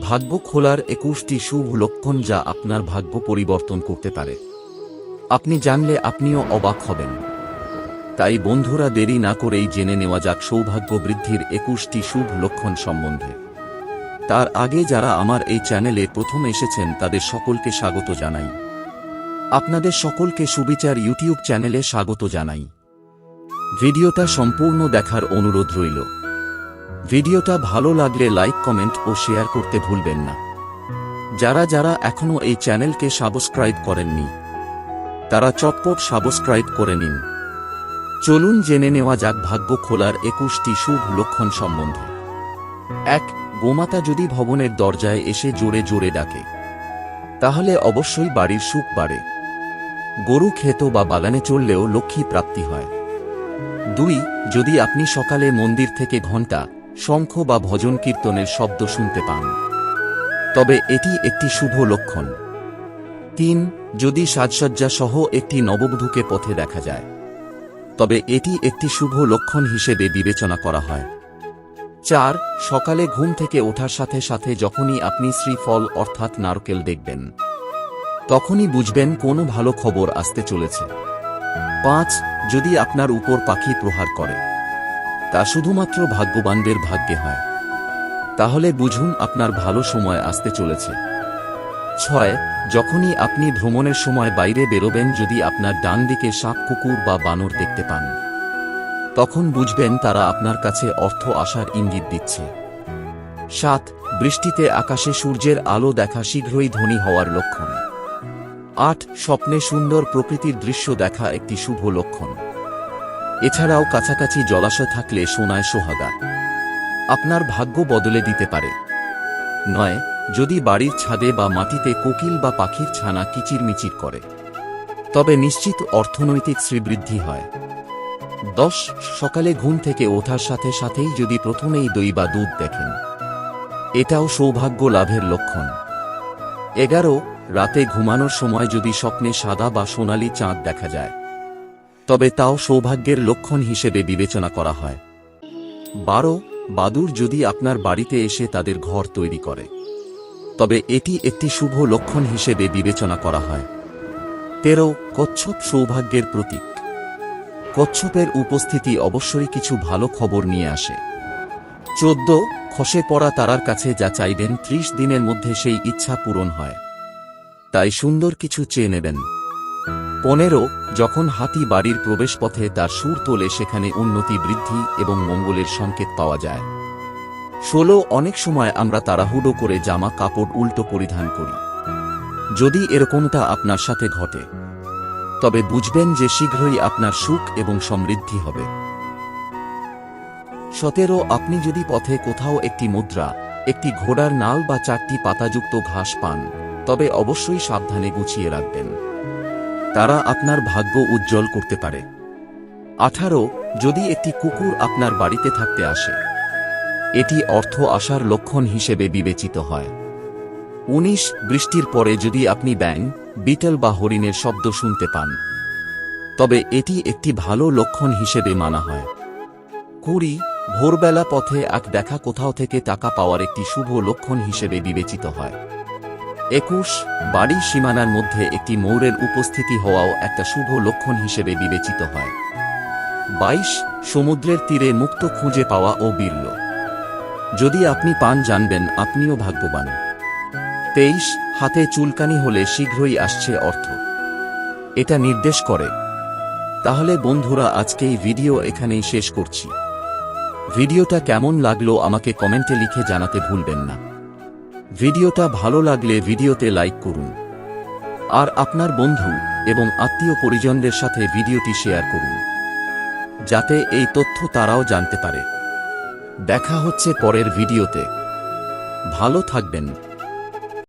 ভাগ্য খোলার 21টি শুভ লক্ষণ যা আপনার ভাগ্য পরিবর্তন করতে পারে। আপনি জানলে আপনিও অবাক হবেন। তাই বন্ধুরা, দেরি না করেই জেনে নেওয়া যাক সৌভাগ্য বৃদ্ধির 21টি শুভ লক্ষণ সম্বন্ধে। তার আগে যারা আমার এই চ্যানেলে প্রথম এসেছেন তাদের সকলকে স্বাগত জানাই। আপনাদের সকলকে সুবিচার ইউটিউব চ্যানেলে স্বাগত জানাই। ভিডিওটা সম্পূর্ণ দেখার অনুরোধ রইল। ভিডিওটা ভালো লাগলে লাইক, কমেন্ট ও শেয়ার করতে ভুলবেন না। যারা যারা এখনো এই চ্যানেলকে সাবস্ক্রাইব করেননি তারা চটপট সাবস্ক্রাইব করে নিন। চলুন জেনে নেওয়া যাক ভাগ্য খোলার 21টি শুভ লক্ষণ সম্বন্ধে। 1. গোমাতা যদি ভবনের দরজায় এসে জোরে জোরে ডাকে, তাহলে অবশ্যই বাড়ির সুখ বাড়ে। গরু ক্ষেত বা বাগানে চললেও লক্ষ্মী প্রাপ্তি হয়। 2. যদি আপনি সকালে মন্দির থেকে ঘণ্টা, শঙ্খ বা ভজন কীর্তনের শব্দ শুনতে পান, তবে এটি একটি শুভ লক্ষণ। 3. যদি সাজসজ্জা সহ একটি নববধূকে পথে দেখা যায়, তবে এটি একটি শুভ লক্ষণ হিসেবে বিবেচনা করা হয়। 4. সকালে ঘুম থেকে ওঠার সাথে সাথে যখনই আপনি শ্রীফল অর্থাৎ নারকেল দেখবেন, তখনই বুঝবেন কোনো ভালো খবর আসতে চলেছে। 5. যদি আপনার উপর পাখি প্রহার করে, তা শুধুমাত্র ভাগ্যবানদের ভাগ্যে হয়, তাহলে বুঝুন আপনার ভালো সময় আসতে চলেছে। 6. যখনই আপনি ভ্রমণের সময় বাইরে বেরোবেন, যদি আপনার ডান দিকে সাপ, কুকুর বা বানর দেখতে পান, তখন বুঝবেন তারা আপনার কাছে অর্থ আসার ইঙ্গিত দিচ্ছে। 7. বৃষ্টিতে আকাশে সূর্যের আলো দেখা শীঘ্রই ধনী হওয়ার লক্ষণ। 8. স্বপ্নে সুন্দর প্রকৃতির দৃশ্য দেখা একটি শুভ লক্ষণ। এছাড়াও কাছাকাছি জলাশয় থাকলে সোনায় সোহাগা, আপনার ভাগ্য বদলে দিতে পারে। 9. যদি বাড়ির ছাদে বা মাটিতে কোকিল বা পাখির ছানা কিচিরমিচির করে, তবে নিশ্চিত অর্থনৈতিক শ্রীবৃদ্ধি হয়। 10. সকালে ঘুম থেকে ওঠার সাথে সাথেই যদি প্রথমেই দই বা দুধ দেখেন, এটাও সৌভাগ্য লাভের লক্ষণ। 11. রাতে ঘুমানোর সময় যদি স্বপ্নে সাদা বা সোনালী চাঁদ দেখা যায়, তবে তাও সৌভাগ্যের লক্ষণ হিসেবে বিবেচনা করা হয়। 12. বাদুড় যদি আপনার বাড়িতে এসে তাদের ঘর তৈরি করে, তবে এটি একটি শুভ লক্ষণ হিসেবে বিবেচনা করা হয়। 13. কচ্ছপ সৌভাগ্যের প্রতীক। কচ্ছপের উপস্থিতি অবশ্যই কিছু ভালো খবর নিয়ে আসে। 14. খসে পড়া তারার কাছে যা চাইবেন 30 দিনের মধ্যে সেই ইচ্ছা পূরণ হয়, তাই সুন্দর কিছু চেয়ে নেবেন। 15. যখন হাতি বাড়ির প্রবেশপথে তার সুর তোলে, সেখানে উন্নতি, বৃদ্ধি এবং মঙ্গলের সংকেত পাওয়া যায়। 16. অনেক সময় আমরা তাড়াহুড়ো করে জামা কাপড় উল্টো পরিধান করি। যদি এরকমটা আপনার সাথে ঘটে, তবে বুঝবেন যে শীঘ্রই আপনার সুখ এবং সমৃদ্ধি হবে। 17. আপনি যদি পথে কোথাও একটি মুদ্রা, একটি ঘোড়ার নাল বা 4টি পাতাযুক্ত ঘাস পান, তবে অবশ্যই সাবধানে গুছিয়ে রাখবেন, তারা আপনার ভাগ্য উজ্জ্বল করতে পারে। 18. যদি একটি কুকুর আপনার বাড়িতে থাকতে আসে, এটি অর্থ আসার লক্ষণ হিসেবে বিবেচিত হয়। 19. বৃষ্টির পরে যদি আপনি ব্যাঙ, বিটল বা হরিণের শব্দ শুনতে পান, তবে এটি একটি ভালো লক্ষণ হিসেবে মানা হয়। 20. ভোরবেলা পথে আঁক দেখা কোথাও থেকে টাকা পাওয়ার একটি শুভ লক্ষণ হিসেবে বিবেচিত হয়। 21. বাড়ির সীমানার মধ্যে একটি ময়ূরের উপস্থিতি হওয়াও একটা শুভ লক্ষণ হিসেবে বিবেচিত হয়। 22. সমুদ্রের তীরে মুক্ত খুঁজে পাওয়া ও বিরল, যদি আপনি পান জানবেন আপনিও ভাগ্যবান। 23. হাতে চুলকানি হলে শীঘ্রই আসছে অর্থ, এটা নির্দেশ করে। তাহলে বন্ধুরা, আজকেই ভিডিও এখানেই শেষ করছি। ভিডিওটা কেমন লাগলো আমাকে কমেন্টে লিখে জানাতে ভুলবেন না। ভিডিওটা ভালো লাগলে ভিডিওতে লাইক করুন, আর আপনার বন্ধু এবং আত্মীয় পরিজনদের সাথে ভিডিওটি শেয়ার করুন, যাতে এই তথ্য তারাও জানতে পারে। দেখা হচ্ছে পরের ভিডিওতে। ভালো থাকবেন।